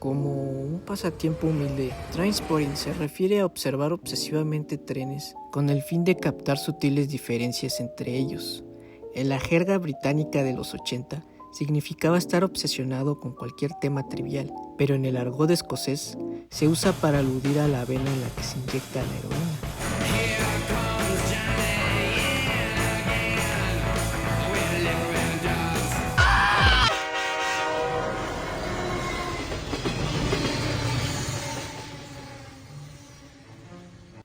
Como un pasatiempo humilde, Trainspotting se refiere a observar obsesivamente trenes con el fin de captar sutiles diferencias entre ellos. En la jerga británica de los 80, significaba estar obsesionado con cualquier tema trivial, pero en el argot escocés se usa para aludir a la vena en la que se inyecta la heroína.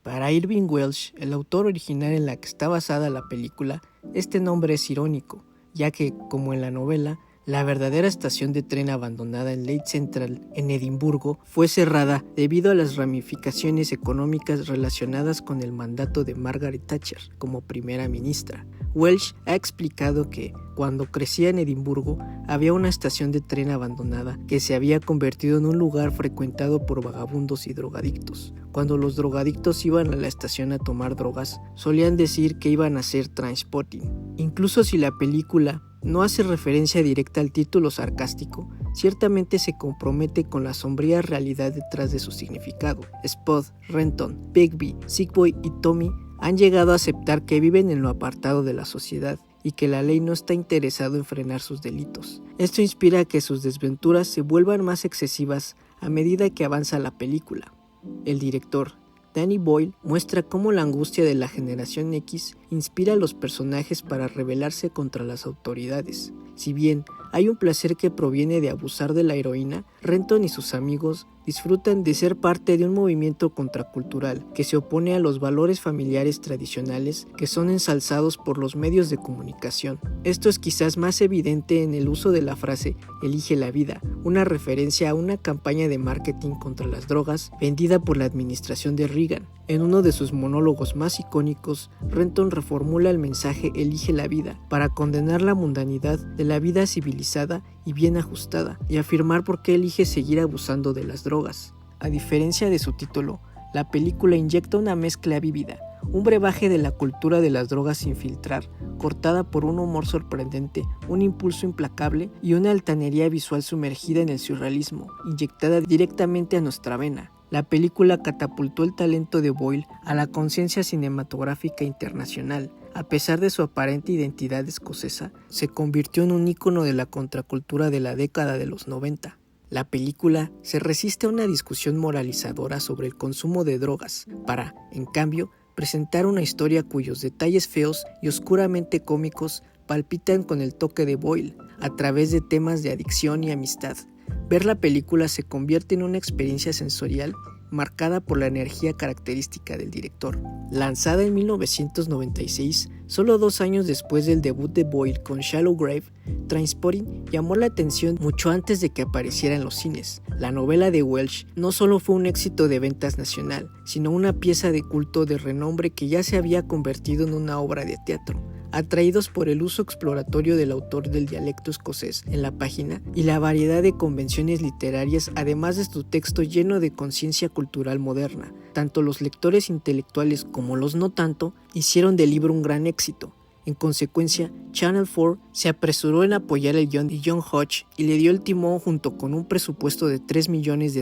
Para Irving Welsh, el autor original en la que está basada la película, este nombre es irónico, ya que, como en la novela, la verdadera estación de tren abandonada en Leith Central, en Edimburgo, fue cerrada debido a las ramificaciones económicas relacionadas con el mandato de Margaret Thatcher como primera ministra. Welsh ha explicado que, cuando crecía en Edimburgo, había una estación de tren abandonada que se había convertido en un lugar frecuentado por vagabundos y drogadictos. Cuando los drogadictos iban a la estación a tomar drogas, solían decir que iban a hacer Trainspotting. Incluso si la película no hace referencia directa al título sarcástico, ciertamente se compromete con la sombría realidad detrás de su significado. Spud, Renton, Begbie, Sickboy y Tommy han llegado a aceptar que viven en lo apartado de la sociedad y que la ley no está interesado en frenar sus delitos. Esto inspira a que sus desventuras se vuelvan más excesivas a medida que avanza la película. El director, Danny Boyle, muestra cómo la angustia de la generación X inspira a los personajes para rebelarse contra las autoridades. Si bien hay un placer que proviene de abusar de la heroína, Renton y sus amigos disfrutan de ser parte de un movimiento contracultural que se opone a los valores familiares tradicionales que son ensalzados por los medios de comunicación. Esto es quizás más evidente en el uso de la frase "elige la vida", una referencia a una campaña de marketing contra las drogas vendida por la administración de Reagan. En uno de sus monólogos más icónicos, Renton reformula el mensaje "elige la vida" para condenar la mundanidad de la vida civilizada y bien ajustada, y afirmar por qué elige seguir abusando de las drogas. A diferencia de su título, la película inyecta una mezcla vívida, un brebaje de la cultura de las drogas sin filtrar, cortada por un humor sorprendente, un impulso implacable y una altanería visual sumergida en el surrealismo, inyectada directamente a nuestra vena. La película catapultó el talento de Boyle a la conciencia cinematográfica internacional. A pesar de su aparente identidad escocesa, se convirtió en un ícono de la contracultura de la década de los 90. La película se resiste a una discusión moralizadora sobre el consumo de drogas, para, en cambio, presentar una historia cuyos detalles feos y oscuramente cómicos palpitan con el toque de Boyle, a través de temas de adicción y amistad. Ver la película se convierte en una experiencia sensorial marcada por la energía característica del director. Lanzada en 1996, solo 2 años después del debut de Boyle con Shallow Grave, Trainspotting llamó la atención mucho antes de que apareciera en los cines. La novela de Welsh no solo fue un éxito de ventas nacional, sino una pieza de culto de renombre que ya se había convertido en una obra de teatro. Atraídos por el uso exploratorio del autor del dialecto escocés en la página y la variedad de convenciones literarias, además de su texto lleno de conciencia cultural moderna, tanto los lectores intelectuales como los no tanto hicieron del libro un gran éxito. En consecuencia, Channel 4 se apresuró en apoyar el guion de John Hodge y le dio el timón junto con un presupuesto de $3 millones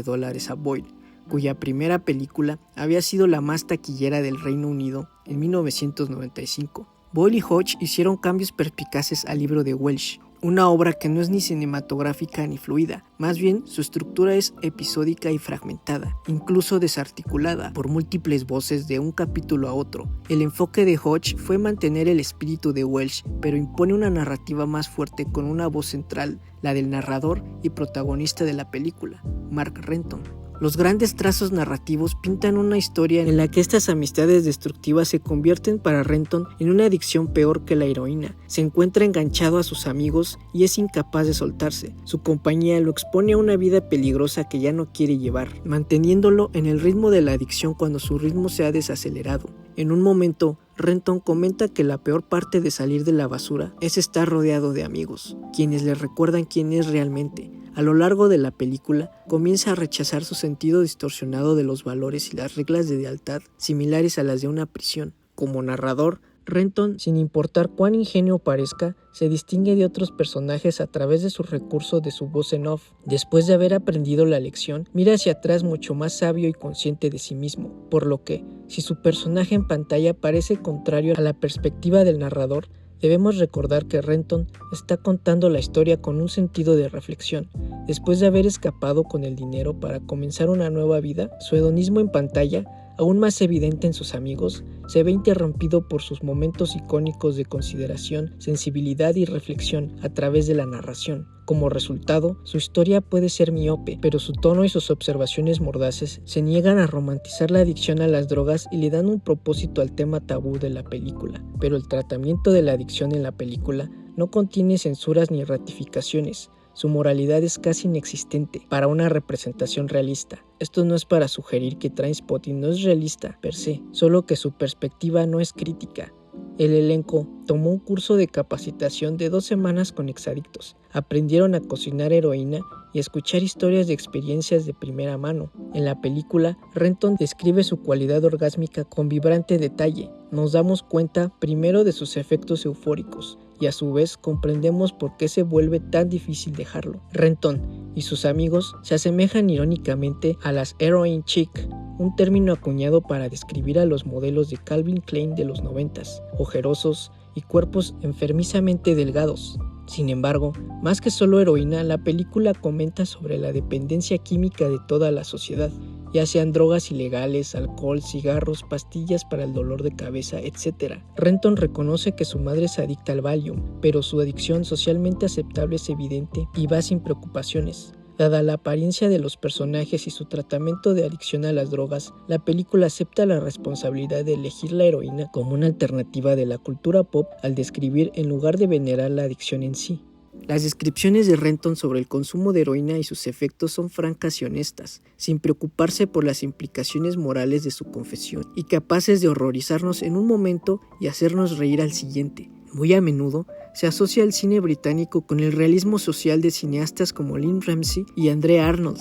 a Boyle, cuya primera película había sido la más taquillera del Reino Unido en 1995. Boyle y Hodge hicieron cambios perspicaces al libro de Welsh, una obra que no es ni cinematográfica ni fluida, más bien su estructura es episódica y fragmentada, incluso desarticulada por múltiples voces de un capítulo a otro. El enfoque de Hodge fue mantener el espíritu de Welsh, pero impone una narrativa más fuerte con una voz central, la del narrador y protagonista de la película, Mark Renton. Los grandes trazos narrativos pintan una historia en la que estas amistades destructivas se convierten para Renton en una adicción peor que la heroína. Se encuentra enganchado a sus amigos y es incapaz de soltarse. Su compañía lo expone a una vida peligrosa que ya no quiere llevar, manteniéndolo en el ritmo de la adicción cuando su ritmo se ha desacelerado. En un momento, Renton comenta que la peor parte de salir de la basura es estar rodeado de amigos, quienes le recuerdan quién es realmente. A lo largo de la película, comienza a rechazar su sentido distorsionado de los valores y las reglas de lealtad similares a las de una prisión. Como narrador, Renton, sin importar cuán ingenuo parezca, se distingue de otros personajes a través de su recurso de su voz en off. Después de haber aprendido la lección, mira hacia atrás mucho más sabio y consciente de sí mismo, por lo que, si su personaje en pantalla parece contrario a la perspectiva del narrador, debemos recordar que Renton está contando la historia con un sentido de reflexión. Después de haber escapado con el dinero para comenzar una nueva vida, su hedonismo en pantalla, aún más evidente en sus amigos, se ve interrumpido por sus momentos icónicos de consideración, sensibilidad y reflexión a través de la narración. Como resultado, su historia puede ser miope, pero su tono y sus observaciones mordaces se niegan a romantizar la adicción a las drogas y le dan un propósito al tema tabú de la película. Pero el tratamiento de la adicción en la película no contiene censuras ni ratificaciones. Su moralidad es casi inexistente para una representación realista. Esto no es para sugerir que Trainspotting no es realista per se, solo que su perspectiva no es crítica. El elenco tomó un curso de capacitación de 2 semanas con exadictos. Aprendieron a cocinar heroína y a escuchar historias de experiencias de primera mano. En la película, Renton describe su cualidad orgásmica con vibrante detalle. Nos damos cuenta primero de sus efectos eufóricos y a su vez comprendemos por qué se vuelve tan difícil dejarlo. Renton y sus amigos se asemejan irónicamente a las heroin chic, un término acuñado para describir a los modelos de Calvin Klein de los 90s, ojerosos y cuerpos enfermizamente delgados. Sin embargo, más que solo heroína, la película comenta sobre la dependencia química de toda la sociedad, ya sean drogas ilegales, alcohol, cigarros, pastillas para el dolor de cabeza, etc. Renton reconoce que su madre es adicta al Valium, pero su adicción socialmente aceptable es evidente y va sin preocupaciones. Dada la apariencia de los personajes y su tratamiento de adicción a las drogas, la película acepta la responsabilidad de elegir la heroína como una alternativa de la cultura pop al describir en lugar de venerar la adicción en sí. Las descripciones de Renton sobre el consumo de heroína y sus efectos son francas y honestas, sin preocuparse por las implicaciones morales de su confesión, y capaces de horrorizarnos en un momento y hacernos reír al siguiente. Muy a menudo se asocia el cine británico con el realismo social de cineastas como Lynn Ramsay y Andrea Arnold,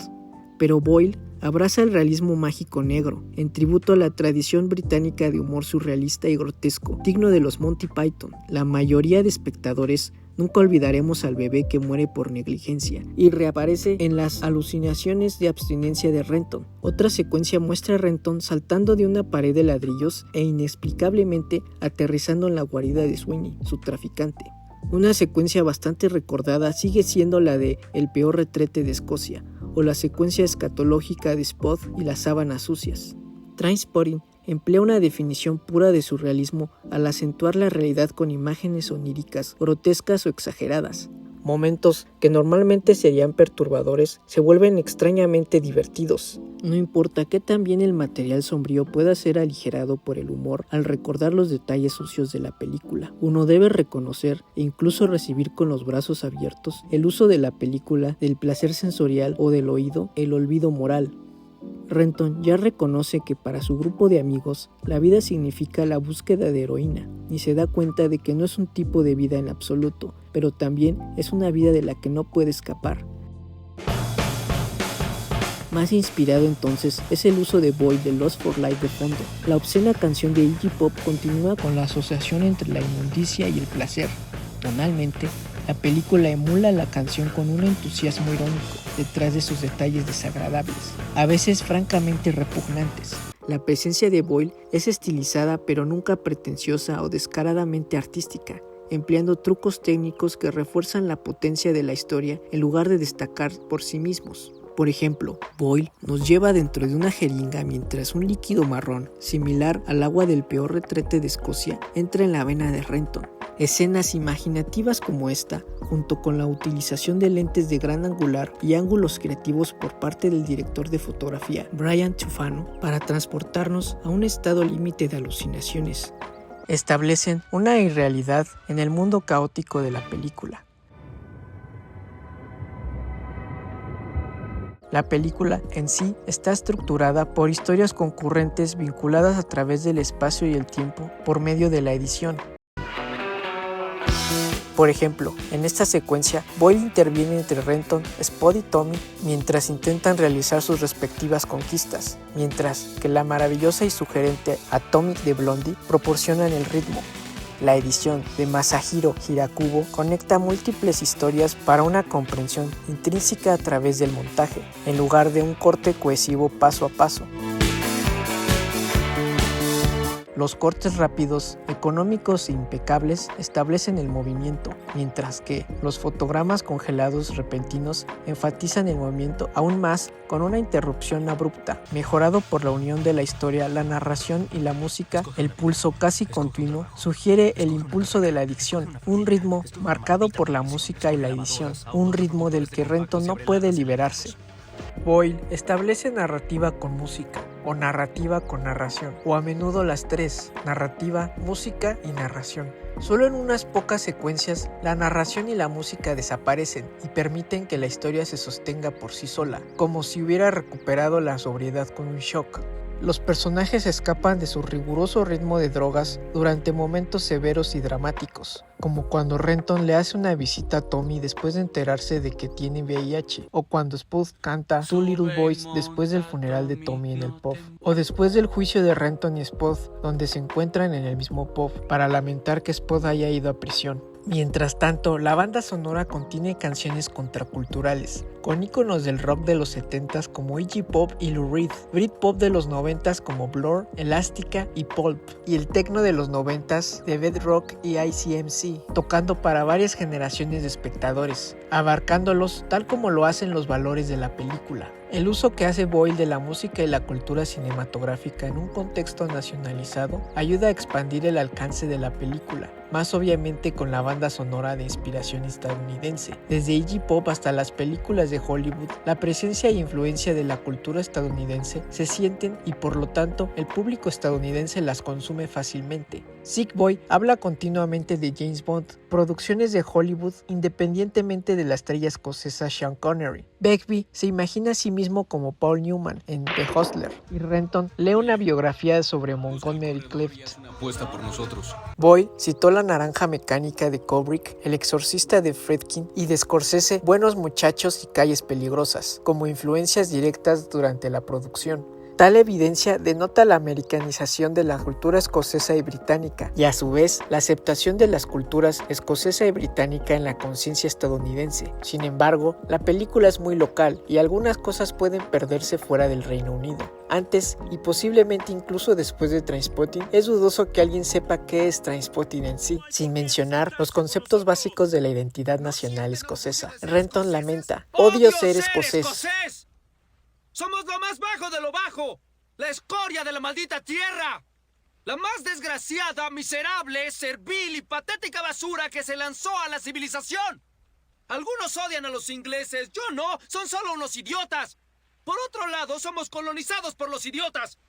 pero Boyle abraza el realismo mágico negro, en tributo a la tradición británica de humor surrealista y grotesco, digno de los Monty Python. La mayoría de espectadores nunca olvidaremos al bebé que muere por negligencia y reaparece en las alucinaciones de abstinencia de Renton. Otra secuencia muestra a Renton saltando de una pared de ladrillos e inexplicablemente aterrizando en la guarida de Sweeney, su traficante. Una secuencia bastante recordada sigue siendo la de El peor retrete de Escocia, o la secuencia escatológica de Spot y las sábanas sucias. Trainspotting emplea una definición pura de surrealismo al acentuar la realidad con imágenes oníricas, grotescas o exageradas. Momentos que normalmente serían perturbadores se vuelven extrañamente divertidos. No importa qué tan bien el material sombrío pueda ser aligerado por el humor al recordar los detalles sucios de la película. Uno debe reconocer e incluso recibir con los brazos abiertos el uso de la película, del placer sensorial o del oído, el olvido moral. Renton ya reconoce que para su grupo de amigos la vida significa la búsqueda de heroína y se da cuenta de que no es un tipo de vida en absoluto, pero también es una vida de la que no puede escapar. Más inspirado entonces es el uso de Boyle de Lost for Life de fondo. La obscena canción de Iggy Pop continúa con la asociación entre la inmundicia y el placer. Tonalmente, la película emula la canción con un entusiasmo irónico detrás de sus detalles desagradables, a veces francamente repugnantes. La presencia de Boyle es estilizada pero nunca pretenciosa o descaradamente artística, empleando trucos técnicos que refuerzan la potencia de la historia en lugar de destacar por sí mismos. Por ejemplo, Boyle nos lleva dentro de una jeringa mientras un líquido marrón, similar al agua del peor retrete de Escocia, entra en la vena de Renton. Escenas imaginativas como esta, junto con la utilización de lentes de gran angular y ángulos creativos por parte del director de fotografía, Brian Tufano, para transportarnos a un estado límite de alucinaciones, establecen una irrealidad en el mundo caótico de la película. La película en sí está estructurada por historias concurrentes vinculadas a través del espacio y el tiempo por medio de la edición. Por ejemplo, en esta secuencia, Boyle interviene entre Renton, Spot y Tommy mientras intentan realizar sus respectivas conquistas, mientras que la maravillosa y sugerente Atomic de Blondie proporcionan el ritmo. La edición de Masahiro Hirakubo conecta múltiples historias para una comprensión intrínseca a través del montaje, en lugar de un corte cohesivo paso a paso. Los cortes rápidos, económicos e impecables establecen el movimiento, mientras que los fotogramas congelados repentinos enfatizan el movimiento aún más con una interrupción abrupta. Mejorado por la unión de la historia, la narración y la música, el pulso casi continuo sugiere el impulso de la adicción, un ritmo marcado por la música y la edición, un ritmo del que Renton no puede liberarse. Boyle establece narrativa con música, o narrativa con narración, o a menudo las tres, narrativa, música y narración. Solo en unas pocas secuencias, la narración y la música desaparecen y permiten que la historia se sostenga por sí sola, como si hubiera recuperado la sobriedad con un shock. Los personajes escapan de su riguroso ritmo de drogas durante momentos severos y dramáticos, como cuando Renton le hace una visita a Tommy después de enterarse de que tiene VIH, o cuando Spud canta Two Little Boys después del funeral de Tommy en el pub, o después del juicio de Renton y Spud, donde se encuentran en el mismo pub para lamentar que Spud haya ido a prisión. Mientras tanto, la banda sonora contiene canciones contraculturales, con íconos del rock de los 70s como Iggy Pop y Lou Reed, Britpop de los 90s como Blur, Elástica y Pulp, y el techno de los 90s de Bedrock y ICMC, tocando para varias generaciones de espectadores, abarcándolos tal como lo hacen los valores de la película. El uso que hace Boyle de la música y la cultura cinematográfica en un contexto nacionalizado ayuda a expandir el alcance de la película, más obviamente con la banda sonora de inspiración estadounidense. Desde Iggy Pop hasta las películas de Hollywood, la presencia e influencia de la cultura estadounidense se sienten y por lo tanto el público estadounidense las consume fácilmente. Sick Boy habla continuamente de James Bond, producciones de Hollywood independientemente de la estrella escocesa Sean Connery. Begbie se imagina a sí mismo como Paul Newman en The Hustler, y Renton lee una biografía sobre Montgomery Clift. Boyle citó La Naranja Mecánica de Kubrick, El Exorcista de Friedkin y de Scorsese, Buenos Muchachos y Calles Peligrosas, como influencias directas durante la producción. Tal evidencia denota la americanización de la cultura escocesa y británica, y a su vez la aceptación de las culturas escocesa y británica en la conciencia estadounidense. Sin embargo, la película es muy local y algunas cosas pueden perderse fuera del Reino Unido. Antes, y posiblemente incluso después de Trainspotting, es dudoso que alguien sepa qué es Trainspotting en sí, sin mencionar los conceptos básicos de la identidad nacional escocesa. Renton lamenta: "Odio ser escocés. Somos lo más bajo de lo bajo, la escoria de la maldita tierra, la más desgraciada, miserable, servil y patética basura que se lanzó a la civilización. Algunos odian a los ingleses, yo no, son solo unos idiotas. Por otro lado, somos colonizados por los idiotas.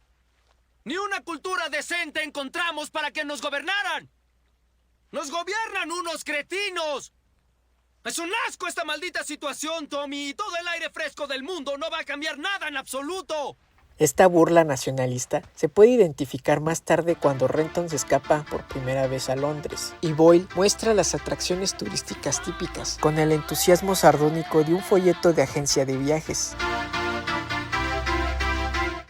Ni una cultura decente encontramos para que nos gobernaran. Nos gobiernan unos cretinos. Es un asco esta maldita situación, Tommy, y todo el aire fresco del mundo no va a cambiar nada en absoluto". Esta burla nacionalista se puede identificar más tarde cuando Renton se escapa por primera vez a Londres, y Boyle muestra las atracciones turísticas típicas, con el entusiasmo sardónico de un folleto de agencia de viajes.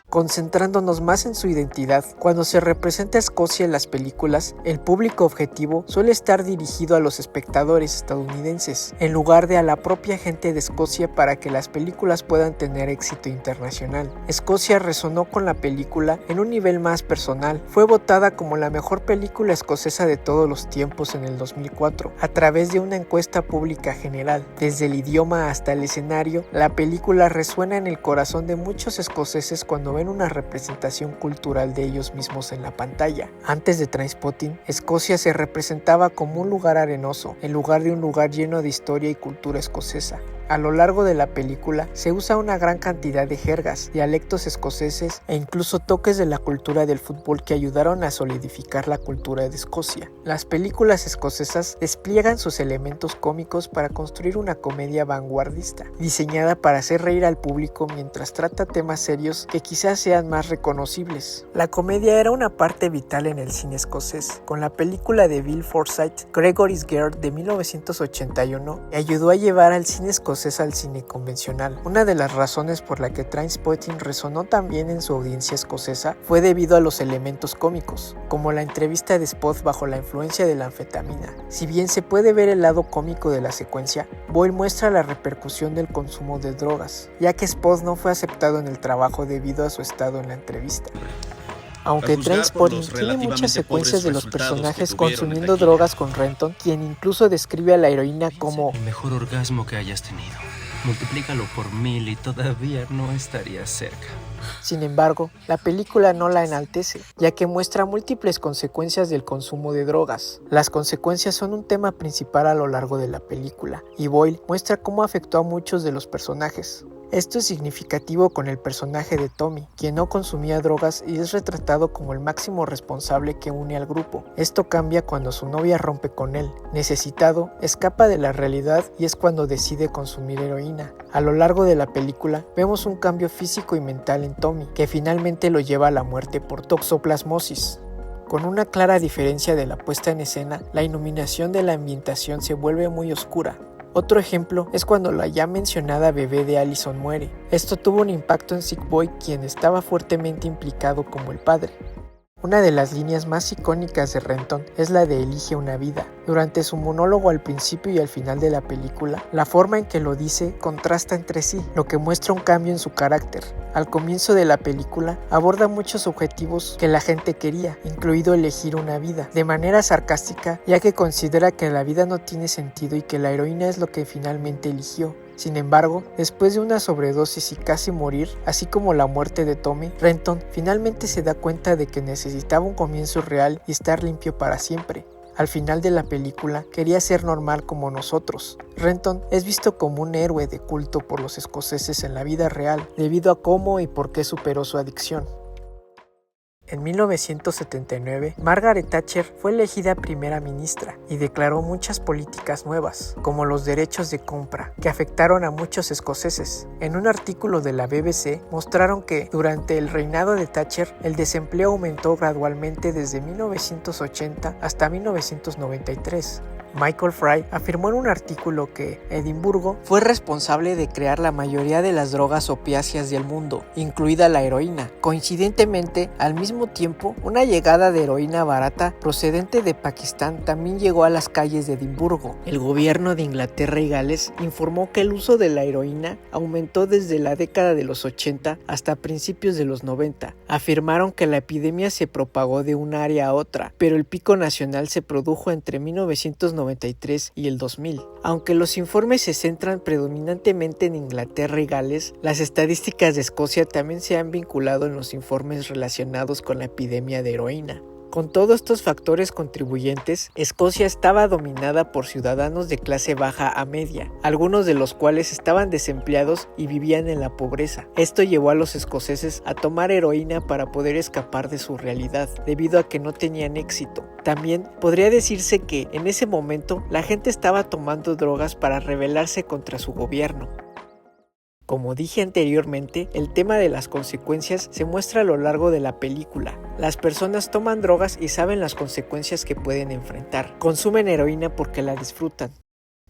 Concentrándonos más en su identidad, cuando se representa a Escocia en las películas, el público objetivo suele estar dirigido a los espectadores estadounidenses, en lugar de a la propia gente de Escocia para que las películas puedan tener éxito internacional. Escocia resonó con la película en un nivel más personal. Fue votada como la mejor película escocesa de todos los tiempos en el 2004, a través de una encuesta pública general. Desde el idioma hasta el escenario, la película resuena en el corazón de muchos escoceses cuando ven una representación cultural de ellos mismos en la pantalla. Antes de Trainspotting, Escocia se representaba como un lugar arenoso, en lugar de un lugar lleno de historia y cultura escocesa. A lo largo de la película se usa una gran cantidad de jergas, dialectos escoceses e incluso toques de la cultura del fútbol que ayudaron a solidificar la cultura de Escocia. Las películas escocesas despliegan sus elementos cómicos para construir una comedia vanguardista, diseñada para hacer reír al público mientras trata temas serios que quizás escenas sean más reconocibles. La comedia era una parte vital en el cine escocés. Con la película de Bill Forsyth, Gregory's Girl de 1981, ayudó a llevar al cine escocés al cine convencional. Una de las razones por la que Trainspotting resonó tan bien en su audiencia escocesa fue debido a los elementos cómicos, como la entrevista de Spot bajo la influencia de la anfetamina. Si bien se puede ver el lado cómico de la secuencia, Boyle muestra la repercusión del consumo de drogas, ya que Spot no fue aceptado en el trabajo debido a su estado en la entrevista. Aunque Trainspotting tiene muchas secuencias de los personajes consumiendo drogas con Renton, quien incluso describe a la heroína como el mejor orgasmo que hayas tenido. Multiplícalo por 1000 y todavía no estarías cerca. Sin embargo, la película no la enaltece, ya que muestra múltiples consecuencias del consumo de drogas. Las consecuencias son un tema principal a lo largo de la película, y Boyle muestra cómo afectó a muchos de los personajes. Esto es significativo con el personaje de Tommy, quien no consumía drogas y es retratado como el máximo responsable que une al grupo. Esto cambia cuando su novia rompe con él. Necesitado, escapa de la realidad y es cuando decide consumir heroína. A lo largo de la película, vemos un cambio físico y mental en Tommy, que finalmente lo lleva a la muerte por toxoplasmosis. Con una clara diferencia de la puesta en escena, la iluminación de la ambientación se vuelve muy oscura. Otro ejemplo es cuando la ya mencionada bebé de Allison muere. Esto tuvo un impacto en Sick Boy, quien estaba fuertemente implicado como el padre. Una de las líneas más icónicas de Renton es la de Elige una vida. Durante su monólogo al principio y al final de la película, la forma en que lo dice contrasta entre sí, lo que muestra un cambio en su carácter. Al comienzo de la película, aborda muchos objetivos que la gente quería, incluido elegir una vida, de manera sarcástica, ya que considera que la vida no tiene sentido y que la heroína es lo que finalmente eligió. Sin embargo, después de una sobredosis y casi morir, así como la muerte de Tommy, Renton finalmente se da cuenta de que necesitaba un comienzo real y estar limpio para siempre. Al final de la película, quería ser normal como nosotros. Renton es visto como un héroe de culto por los escoceses en la vida real, debido a cómo y por qué superó su adicción. En 1979, Margaret Thatcher fue elegida primera ministra y declaró muchas políticas nuevas, como los derechos de compra, que afectaron a muchos escoceses. En un artículo de la BBC mostraron que, durante el reinado de Thatcher, el desempleo aumentó gradualmente desde 1980 hasta 1993. Michael Fry afirmó en un artículo que Edimburgo fue responsable de crear la mayoría de las drogas opiáceas del mundo, incluida la heroína. Coincidentemente, al mismo tiempo, una llegada de heroína barata procedente de Pakistán también llegó a las calles de Edimburgo. El gobierno de Inglaterra y Gales informó que el uso de la heroína aumentó desde la década de los 80 hasta principios de los 90. Afirmaron que la epidemia se propagó de un área a otra, pero el pico nacional se produjo entre 1993 y el 2000. Aunque los informes se centran predominantemente en Inglaterra y Gales, las estadísticas de Escocia también se han vinculado en los informes relacionados con la epidemia de heroína. Con todos estos factores contribuyentes, Escocia estaba dominada por ciudadanos de clase baja a media, algunos de los cuales estaban desempleados y vivían en la pobreza. Esto llevó a los escoceses a tomar heroína para poder escapar de su realidad, debido a que no tenían éxito. También podría decirse que, en ese momento, la gente estaba tomando drogas para rebelarse contra su gobierno. Como dije anteriormente, el tema de las consecuencias se muestra a lo largo de la película. Las personas toman drogas y saben las consecuencias que pueden enfrentar. Consumen heroína porque la disfrutan.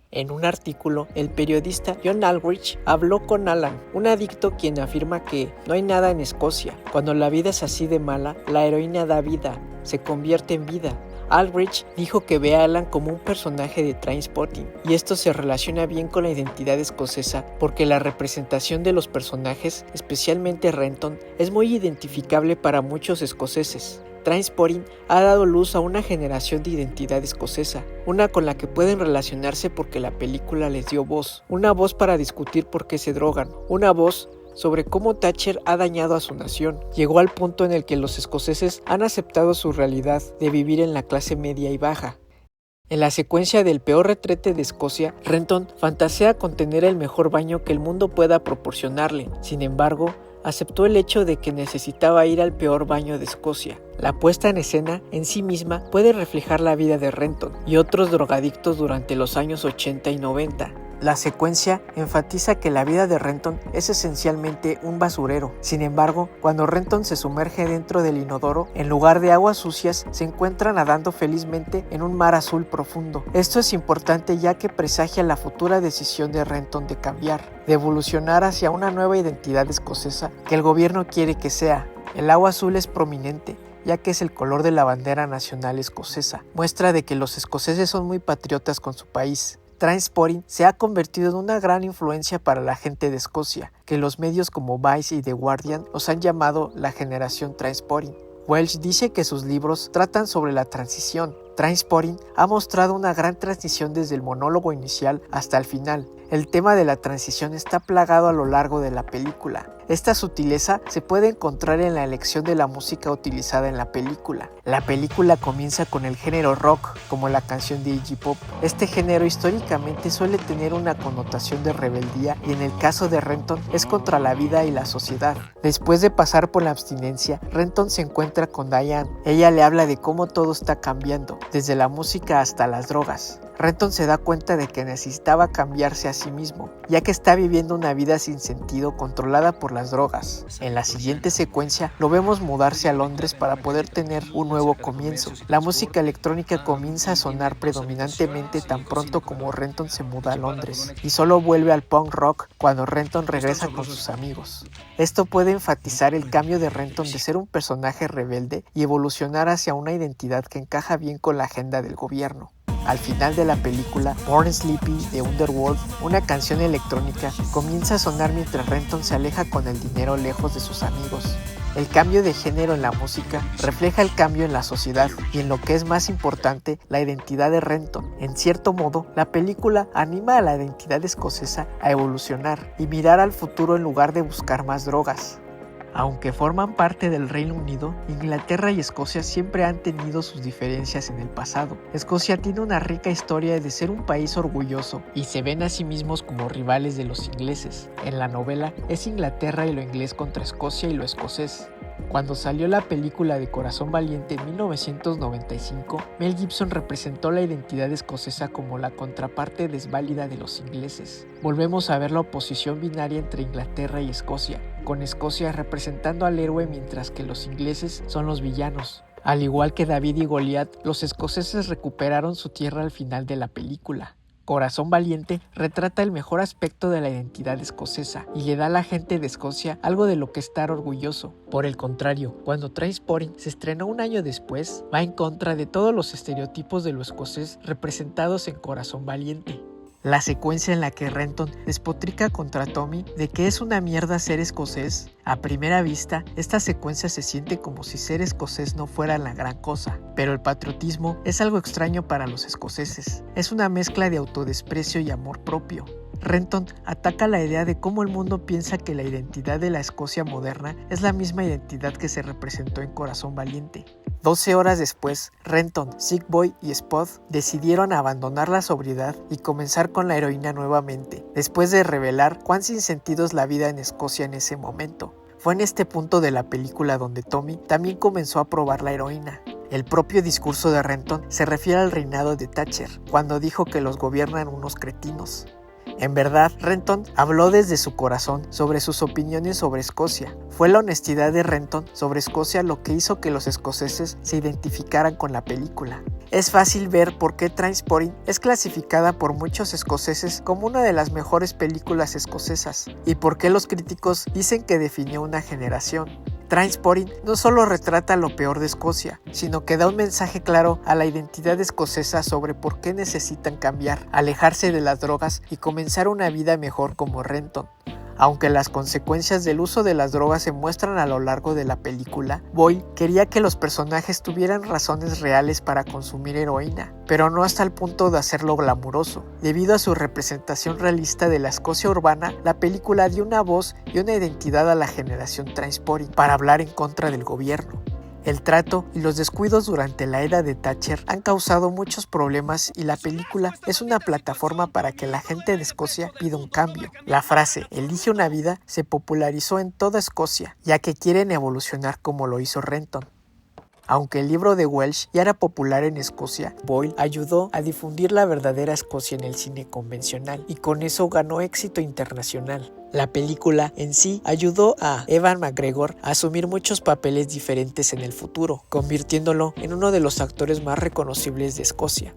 En un artículo, el periodista John Aldrich habló con Alan, un adicto quien afirma que no hay nada en Escocia. Cuando la vida es así de mala, la heroína da vida, se convierte en vida. Aldrich dijo que ve a Alan como un personaje de Trainspotting, y esto se relaciona bien con la identidad escocesa porque la representación de los personajes, especialmente Renton, es muy identificable para muchos escoceses. Trainspotting ha dado luz a una generación de identidad escocesa, una con la que pueden relacionarse porque la película les dio voz, una voz para discutir por qué se drogan, una voz sobre cómo Thatcher ha dañado a su nación. Llegó al punto en el que los escoceses han aceptado su realidad de vivir en la clase media y baja. En la secuencia del peor retrete de Escocia, Renton fantasea con tener el mejor baño que el mundo pueda proporcionarle. Sin embargo, aceptó el hecho de que necesitaba ir al peor baño de Escocia. La puesta en escena en sí misma puede reflejar la vida de Renton y otros drogadictos durante los años 80 y 90. La secuencia enfatiza que la vida de Renton es esencialmente un basurero. Sin embargo, cuando Renton se sumerge dentro del inodoro, en lugar de aguas sucias, se encuentra nadando felizmente en un mar azul profundo. Esto es importante ya que presagia la futura decisión de Renton de cambiar, de evolucionar hacia una nueva identidad escocesa que el gobierno quiere que sea. El agua azul es prominente, ya que es el color de la bandera nacional escocesa, muestra de que los escoceses son muy patriotas con su país. Trainspotting se ha convertido en una gran influencia para la gente de Escocia, que los medios como Vice y The Guardian los han llamado la generación Trainspotting. Welsh dice que sus libros tratan sobre la transición. Trainspotting ha mostrado una gran transición desde el monólogo inicial hasta el final. El tema de la transición está plagado a lo largo de la película. Esta sutileza se puede encontrar en la elección de la música utilizada en la película. La película comienza con el género rock, como la canción de Iggy Pop. Este género históricamente suele tener una connotación de rebeldía y en el caso de Renton es contra la vida y la sociedad. Después de pasar por la abstinencia, Renton se encuentra con Diane. Ella le habla de cómo todo está cambiando, desde la música hasta las drogas. Renton se da cuenta de que necesitaba cambiarse a sí mismo, ya que está viviendo una vida sin sentido controlada por las drogas. En la siguiente secuencia lo vemos mudarse a Londres para poder tener un nuevo comienzo. La música electrónica comienza a sonar predominantemente tan pronto como Renton se muda a Londres, y solo vuelve al punk rock cuando Renton regresa con sus amigos. Esto puede enfatizar el cambio de Renton de ser un personaje rebelde y evolucionar hacia una identidad que encaja bien con la agenda del gobierno. Al final de la película, Born Sleepy de Underworld, una canción electrónica, comienza a sonar mientras Renton se aleja con el dinero lejos de sus amigos. El cambio de género en la música refleja el cambio en la sociedad y, en lo que es más importante, la identidad de Renton. En cierto modo, la película anima a la identidad escocesa a evolucionar y mirar al futuro en lugar de buscar más drogas. Aunque forman parte del Reino Unido, Inglaterra y Escocia siempre han tenido sus diferencias en el pasado. Escocia tiene una rica historia de ser un país orgulloso y se ven a sí mismos como rivales de los ingleses. En la novela es Inglaterra y lo inglés contra Escocia y lo escocés. Cuando salió la película de Corazón Valiente en 1995, Mel Gibson representó la identidad escocesa como la contraparte desválida de los ingleses. Volvemos a ver la oposición binaria entre Inglaterra y Escocia, con Escocia representando al héroe mientras que los ingleses son los villanos. Al igual que David y Goliat, los escoceses recuperaron su tierra al final de la película. Corazón Valiente retrata el mejor aspecto de la identidad escocesa y le da a la gente de Escocia algo de lo que estar orgulloso. Por el contrario, cuando Trainspotting se estrenó un año después, va en contra de todos los estereotipos de lo escocés representados en Corazón Valiente. La secuencia en la que Renton despotrica contra Tommy de que es una mierda ser escocés, a primera vista, esta secuencia se siente como si ser escocés no fuera la gran cosa, pero el patriotismo es algo extraño para los escoceses. Es una mezcla de autodesprecio y amor propio. Renton ataca la idea de cómo el mundo piensa que la identidad de la Escocia moderna es la misma identidad que se representó en Corazón Valiente. 12 horas después, Renton, Sick Boy y Spud decidieron abandonar la sobriedad y comenzar con la heroína nuevamente, después de revelar cuán sin sentido es la vida en Escocia en ese momento. Fue en este punto de la película donde Tommy también comenzó a probar la heroína. El propio discurso de Renton se refiere al reinado de Thatcher, cuando dijo que los gobiernan unos cretinos. En verdad, Renton habló desde su corazón sobre sus opiniones sobre Escocia. Fue la honestidad de Renton sobre Escocia lo que hizo que los escoceses se identificaran con la película. Es fácil ver por qué Trainspotting es clasificada por muchos escoceses como una de las mejores películas escocesas y por qué los críticos dicen que definió una generación. Trainspotting no solo retrata lo peor de Escocia, sino que da un mensaje claro a la identidad escocesa sobre por qué necesitan cambiar, alejarse de las drogas y comenzar una vida mejor como Renton. Aunque las consecuencias del uso de las drogas se muestran a lo largo de la película, Boyle quería que los personajes tuvieran razones reales para consumir heroína, pero no hasta el punto de hacerlo glamuroso. Debido a su representación realista de la Escocia urbana, la película dio una voz y una identidad a la generación Trainspotting para hablar en contra del gobierno. El trato y los descuidos durante la era de Thatcher han causado muchos problemas y la película es una plataforma para que la gente de Escocia pida un cambio. La frase "elige una vida" se popularizó en toda Escocia, ya que quieren evolucionar como lo hizo Renton. Aunque el libro de Welsh ya era popular en Escocia, Boyle ayudó a difundir la verdadera Escocia en el cine convencional y con eso ganó éxito internacional. La película en sí ayudó a Ewan McGregor a asumir muchos papeles diferentes en el futuro, convirtiéndolo en uno de los actores más reconocibles de Escocia.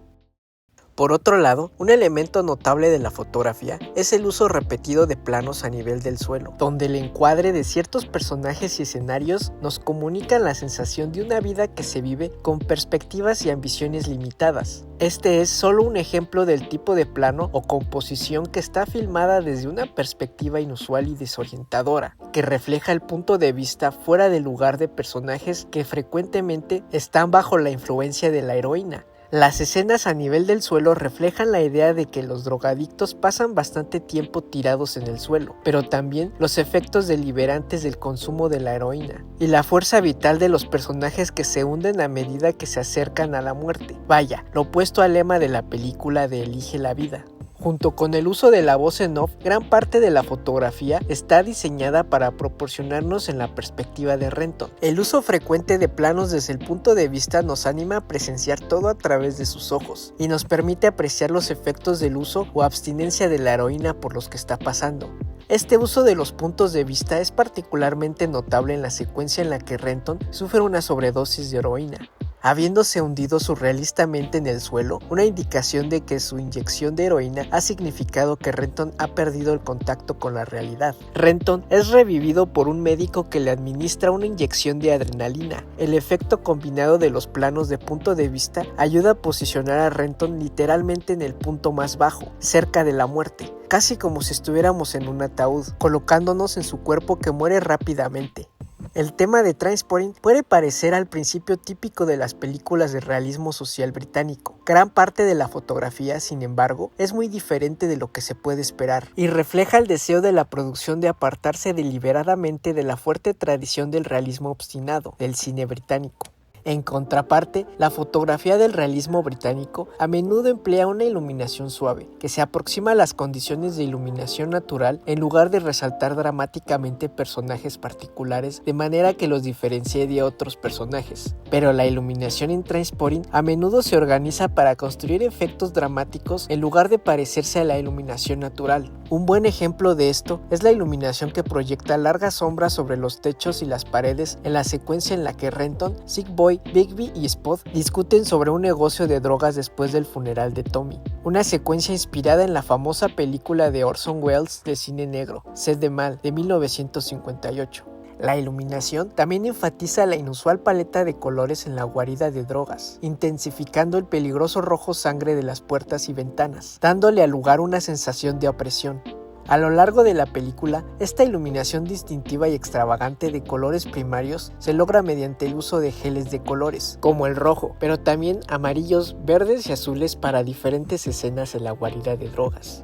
Por otro lado, un elemento notable de la fotografía es el uso repetido de planos a nivel del suelo, donde el encuadre de ciertos personajes y escenarios nos comunican la sensación de una vida que se vive con perspectivas y ambiciones limitadas. Este es solo un ejemplo del tipo de plano o composición que está filmada desde una perspectiva inusual y desorientadora, que refleja el punto de vista fuera de lugar de personajes que frecuentemente están bajo la influencia de la heroína. Las escenas a nivel del suelo reflejan la idea de que los drogadictos pasan bastante tiempo tirados en el suelo, pero también los efectos deliberantes del consumo de la heroína y la fuerza vital de los personajes que se hunden a medida que se acercan a la muerte. Vaya, lo opuesto al lema de la película de Elige la vida. Junto con el uso de la voz en off, gran parte de la fotografía está diseñada para proporcionarnos en la perspectiva de Renton. El uso frecuente de planos desde el punto de vista nos anima a presenciar todo a través de sus ojos y nos permite apreciar los efectos del uso o abstinencia de la heroína por los que está pasando. Este uso de los puntos de vista es particularmente notable en la secuencia en la que Renton sufre una sobredosis de heroína, habiéndose hundido surrealistamente en el suelo, una indicación de que su inyección de heroína ha significado que Renton ha perdido el contacto con la realidad. Renton es revivido por un médico que le administra una inyección de adrenalina. El efecto combinado de los planos de punto de vista ayuda a posicionar a Renton literalmente en el punto más bajo, cerca de la muerte, casi como si estuviéramos en un ataúd, colocándonos en su cuerpo que muere rápidamente. El tema de Trainspotting puede parecer al principio típico de las películas de realismo social británico. Gran parte de la fotografía, sin embargo, es muy diferente de lo que se puede esperar y refleja el deseo de la producción de apartarse deliberadamente de la fuerte tradición del realismo obstinado del cine británico. En contraparte, la fotografía del realismo británico a menudo emplea una iluminación suave, que se aproxima a las condiciones de iluminación natural en lugar de resaltar dramáticamente personajes particulares de manera que los diferencie de otros personajes. Pero la iluminación en Trainspotting a menudo se organiza para construir efectos dramáticos en lugar de parecerse a la iluminación natural. Un buen ejemplo de esto es la iluminación que proyecta largas sombras sobre los techos y las paredes en la secuencia en la que Renton, Sick Boy, Bigby y Spot discuten sobre un negocio de drogas después del funeral de Tommy. Una secuencia inspirada en la famosa película de Orson Welles de cine negro, Sed de Mal, de 1958. La iluminación también enfatiza la inusual paleta de colores en la guarida de drogas, intensificando el peligroso rojo sangre de las puertas y ventanas, dándole al lugar una sensación de opresión. A lo largo de la película, esta iluminación distintiva y extravagante de colores primarios se logra mediante el uso de geles de colores, como el rojo, pero también amarillos, verdes y azules para diferentes escenas en la guarida de drogas.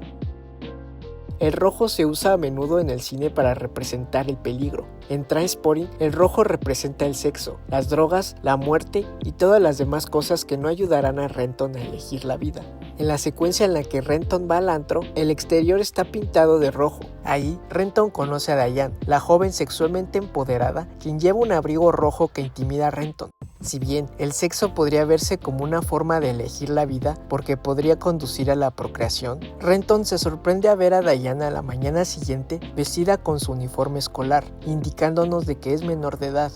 El rojo se usa a menudo en el cine para representar el peligro. En Trainspotting, el rojo representa el sexo, las drogas, la muerte y todas las demás cosas que no ayudarán a Renton a elegir la vida. En la secuencia en la que Renton va al antro, el exterior está pintado de rojo. Ahí, Renton conoce a Diane, la joven sexualmente empoderada, quien lleva un abrigo rojo que intimida a Renton. Si bien el sexo podría verse como una forma de elegir la vida porque podría conducir a la procreación, Renton se sorprende a ver a Diane a la mañana siguiente vestida con su uniforme escolar, indicándonos de que es menor de edad.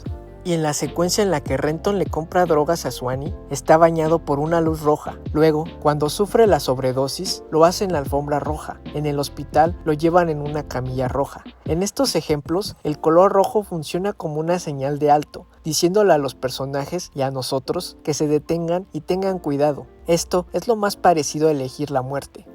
Y en la secuencia en la que Renton le compra drogas a Swanee, está bañado por una luz roja. Luego, cuando sufre la sobredosis, lo hace en la alfombra roja. En el hospital, lo llevan en una camilla roja. En estos ejemplos, el color rojo funciona como una señal de alto, diciéndole a los personajes y a nosotros que se detengan y tengan cuidado. Esto es lo más parecido a elegir la muerte.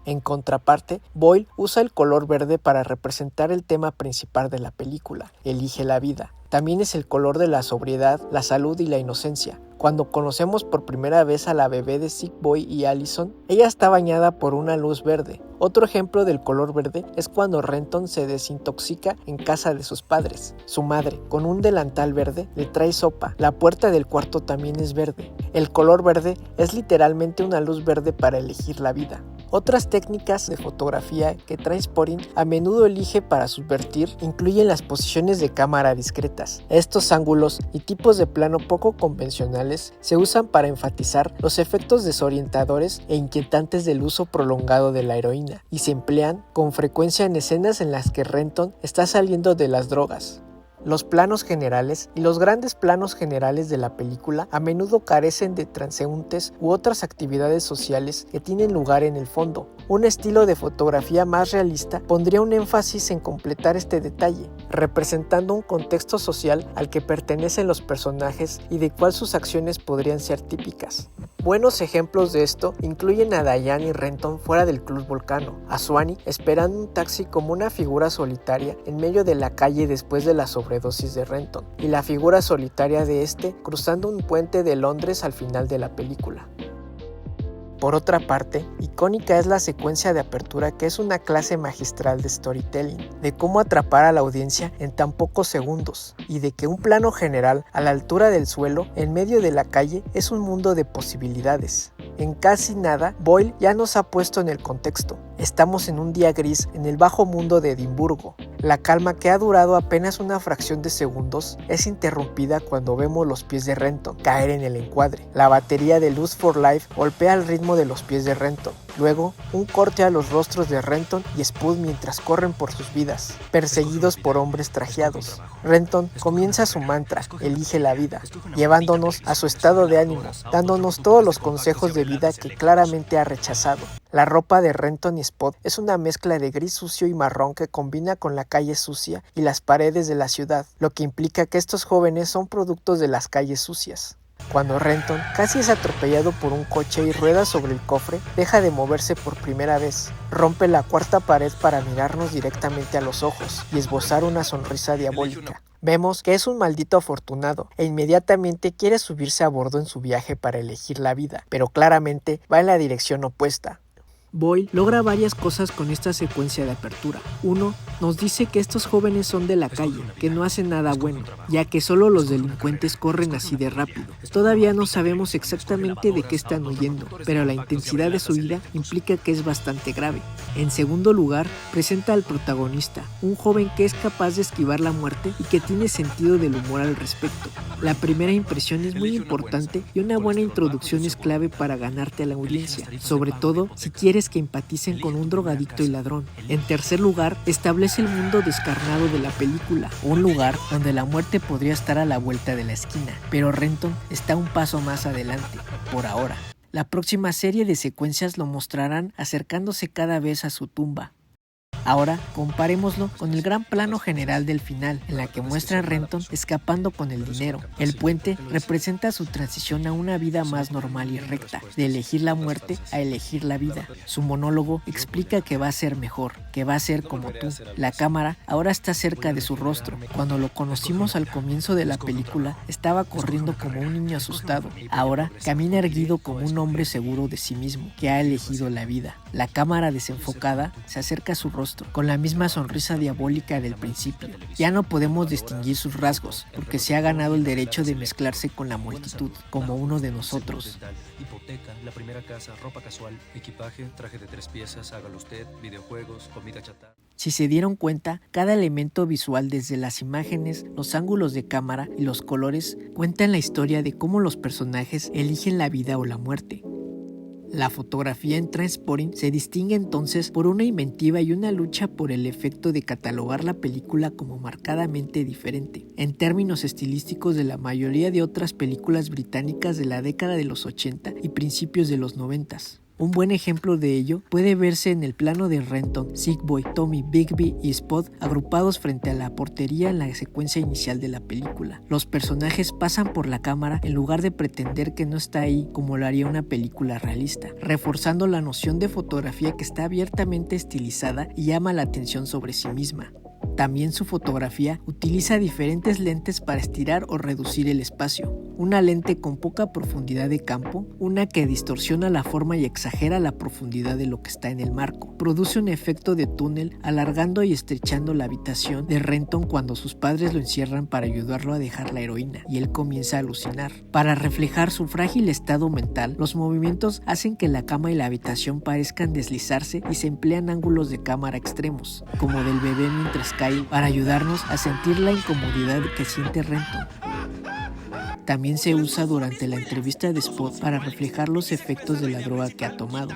En contraparte, Boyle usa el color verde para representar el tema principal de la película, Elige la vida. También es el color de la sobriedad, la salud y la inocencia. Cuando conocemos por primera vez a la bebé de Sick Boy y Allison, ella está bañada por una luz verde. Otro ejemplo del color verde es cuando Renton se desintoxica en casa de sus padres. Su madre, con un delantal verde, le trae sopa. La puerta del cuarto también es verde. El color verde es literalmente una luz verde para elegir la vida. Otras técnicas de fotografía que Trainspotting a menudo elige para subvertir incluyen las posiciones de cámara discretas. Estos ángulos y tipos de plano poco convencionales se usan para enfatizar los efectos desorientadores e inquietantes del uso prolongado de la heroína y se emplean con frecuencia en escenas en las que Renton está saliendo de las drogas. Los planos generales y los grandes planos generales de la película a menudo carecen de transeúntes u otras actividades sociales que tienen lugar en el fondo. Un estilo de fotografía más realista pondría un énfasis en completar este detalle, representando un contexto social al que pertenecen los personajes y de cuál sus acciones podrían ser típicas. Buenos ejemplos de esto incluyen a Diane y Renton fuera del Club Volcano, a Swanee esperando un taxi como una figura solitaria en medio de la calle después de la sobredosis de Renton, y la figura solitaria de este cruzando un puente de Londres al final de la película. Por otra parte, icónica es la secuencia de apertura, que es una clase magistral de storytelling, de cómo atrapar a la audiencia en tan pocos segundos, y de que un plano general a la altura del suelo, en medio de la calle, es un mundo de posibilidades. En casi nada, Boyle ya nos ha puesto en el contexto. Estamos en un día gris en el bajo mundo de Edimburgo. La calma, que ha durado apenas una fracción de segundos, es interrumpida cuando vemos los pies de Renton caer en el encuadre. La batería de Lust for Life golpea el ritmo de los pies de Renton. Luego, un corte a los rostros de Renton y Spud mientras corren por sus vidas, perseguidos por hombres trajeados. Renton comienza su mantra, elige la vida, llevándonos a su estado de ánimo, dándonos todos los consejos de vida que claramente ha rechazado. La ropa de Renton y Spud es una mezcla de gris sucio y marrón que combina con la calle sucia y las paredes de la ciudad, lo que implica que estos jóvenes son productos de las calles sucias. Cuando Renton casi es atropellado por un coche y rueda sobre el cofre, deja de moverse por primera vez. Rompe la cuarta pared para mirarnos directamente a los ojos y esbozar una sonrisa diabólica. Vemos que es un maldito afortunado e inmediatamente quiere subirse a bordo en su viaje para elegir la vida, pero claramente va en la dirección opuesta. Boyle logra varias cosas con esta secuencia de apertura. 1. Nos dice que estos jóvenes son de la calle, que no hacen nada bueno, ya que solo los delincuentes corren así de rápido. Todavía no sabemos exactamente de qué están huyendo, pero la intensidad de su huida implica que es bastante grave. En segundo lugar, presenta al protagonista, un joven que es capaz de esquivar la muerte y que tiene sentido del humor al respecto. La primera impresión es muy importante y una buena introducción es clave para ganarte a la audiencia, sobre todo si quieres que empaticen con un drogadicto y ladrón. En tercer lugar, establece el mundo descarnado de la película, un lugar donde la muerte podría estar a la vuelta de la esquina, pero Renton está un paso más adelante, por ahora. La próxima serie de secuencias lo mostrarán acercándose cada vez a su tumba. Ahora comparémoslo con el gran plano general del final, en la que muestra a Renton escapando con el dinero. El puente representa su transición a una vida más normal y recta, de elegir la muerte a elegir la vida. Su monólogo explica que va a ser mejor, que va a ser como tú. La cámara ahora está cerca de su rostro. Cuando lo conocimos al comienzo de la película, estaba corriendo como un niño asustado. Ahora camina erguido como un hombre seguro de sí mismo, que ha elegido la vida. La cámara desenfocada se acerca a su rostro, con la misma sonrisa diabólica del principio. Ya no podemos distinguir sus rasgos, porque se ha ganado el derecho de mezclarse con la multitud, como uno de nosotros. Hipoteca, la primera casa, ropa casual, equipaje, traje de 3 piezas, hágalo usted, videojuegos, comida chatarra. Si se dieron cuenta, cada elemento visual, desde las imágenes, los ángulos de cámara y los colores, cuentan la historia de cómo los personajes eligen la vida o la muerte. La fotografía en Trainspotting se distingue entonces por una inventiva y una lucha por el efecto de catalogar la película como marcadamente diferente, en términos estilísticos, de la mayoría de otras películas británicas de la década de los 80 y principios de los 90. Un buen ejemplo de ello puede verse en el plano de Renton, Sick Boy, Tommy, Bigby y Spud agrupados frente a la portería en la secuencia inicial de la película. Los personajes pasan por la cámara en lugar de pretender que no está ahí, como lo haría una película realista, reforzando la noción de fotografía que está abiertamente estilizada y llama la atención sobre sí misma. También su fotografía utiliza diferentes lentes para estirar o reducir el espacio. una lente con poca profundidad de campo, una que distorsiona la forma y exagera la profundidad de lo que está en el marco. Produce un efecto de túnel alargando y estrechando la habitación de Renton cuando sus padres lo encierran para ayudarlo a dejar la heroína y él comienza a alucinar. Para reflejar su frágil estado mental, los movimientos hacen que la cama y la habitación parezcan deslizarse y se emplean ángulos de cámara extremos, como del bebé mientras cae, para ayudarnos a sentir la incomodidad que siente Renton. También se usa durante la entrevista de Spot para reflejar los efectos de la droga que ha tomado.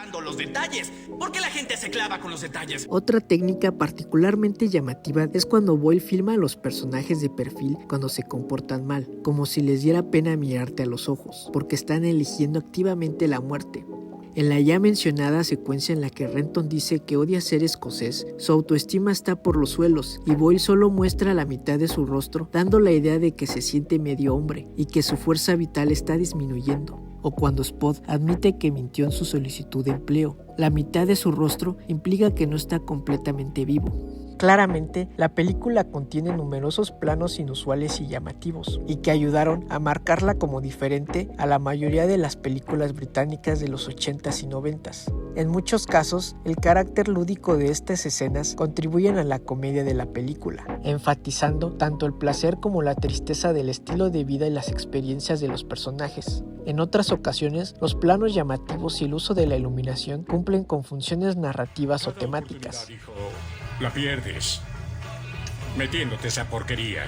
¿Por qué la gente se clava con los detalles? Otra técnica particularmente llamativa es cuando Boyle filma a los personajes de perfil cuando se comportan mal, como si les diera pena mirarte a los ojos, porque están eligiendo activamente la muerte. En la ya mencionada secuencia en la que Renton dice que odia ser escocés, su autoestima está por los suelos y Boyle solo muestra la mitad de su rostro, dando la idea de que se siente medio hombre y que su fuerza vital está disminuyendo. O cuando Spot admite que mintió en su solicitud de empleo, la mitad de su rostro implica que no está completamente vivo. Claramente, la película contiene numerosos planos inusuales y llamativos, y que ayudaron a marcarla como diferente a la mayoría de las películas británicas de los 80s y 90s. En muchos casos, el carácter lúdico de estas escenas contribuyen a la comedia de la película, enfatizando tanto el placer como la tristeza del estilo de vida y las experiencias de los personajes. En otras ocasiones, los planos llamativos y el uso de la iluminación cumplen con funciones narrativas o temáticas. La pierdes metiéndote esa porquería.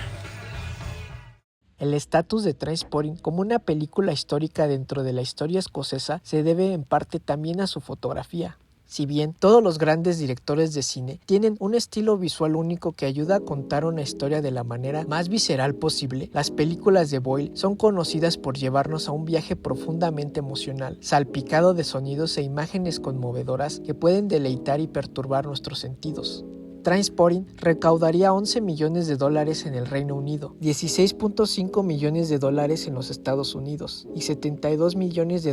El estatus de Trainspotting como una película histórica dentro de la historia escocesa se debe en parte también a su fotografía. Si bien todos los grandes directores de cine tienen un estilo visual único que ayuda a contar una historia de la manera más visceral posible, las películas de Boyle son conocidas por llevarnos a un viaje profundamente emocional, salpicado de sonidos e imágenes conmovedoras que pueden deleitar y perturbar nuestros sentidos. Trainspotting recaudaría $11 millones en el Reino Unido, $16.5 millones en los Estados Unidos y $72 millones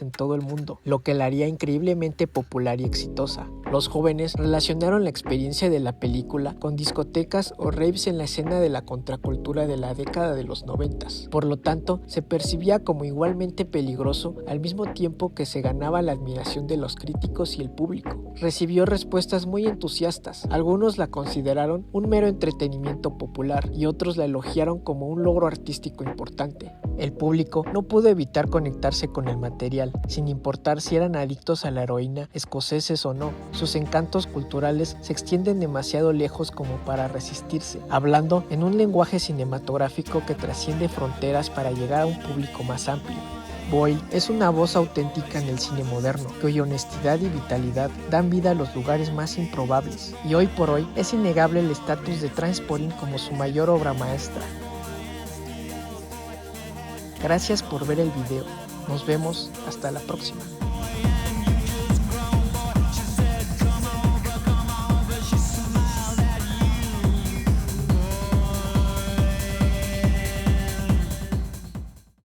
en todo el mundo, lo que la haría increíblemente popular y exitosa. Los jóvenes relacionaron la experiencia de la película con discotecas o raves en la escena de la contracultura de la década de los 90s. Por lo tanto, se percibía como igualmente peligroso al mismo tiempo que se ganaba la admiración de los críticos y el público. Recibió respuestas muy entusiastas. Algunos la consideraron un mero entretenimiento popular y otros la elogiaron como un logro artístico importante. El público no pudo evitar conectarse con el material, sin importar si eran adictos a la heroína, escoceses o no. Sus encantos culturales se extienden demasiado lejos como para resistirse, hablando en un lenguaje cinematográfico que trasciende fronteras para llegar a un público más amplio. Boyle es una voz auténtica en el cine moderno, cuya honestidad y vitalidad dan vida a los lugares más improbables, y hoy por hoy es innegable el estatus de Trainspotting como su mayor obra maestra. Gracias por ver el video, nos vemos hasta la próxima.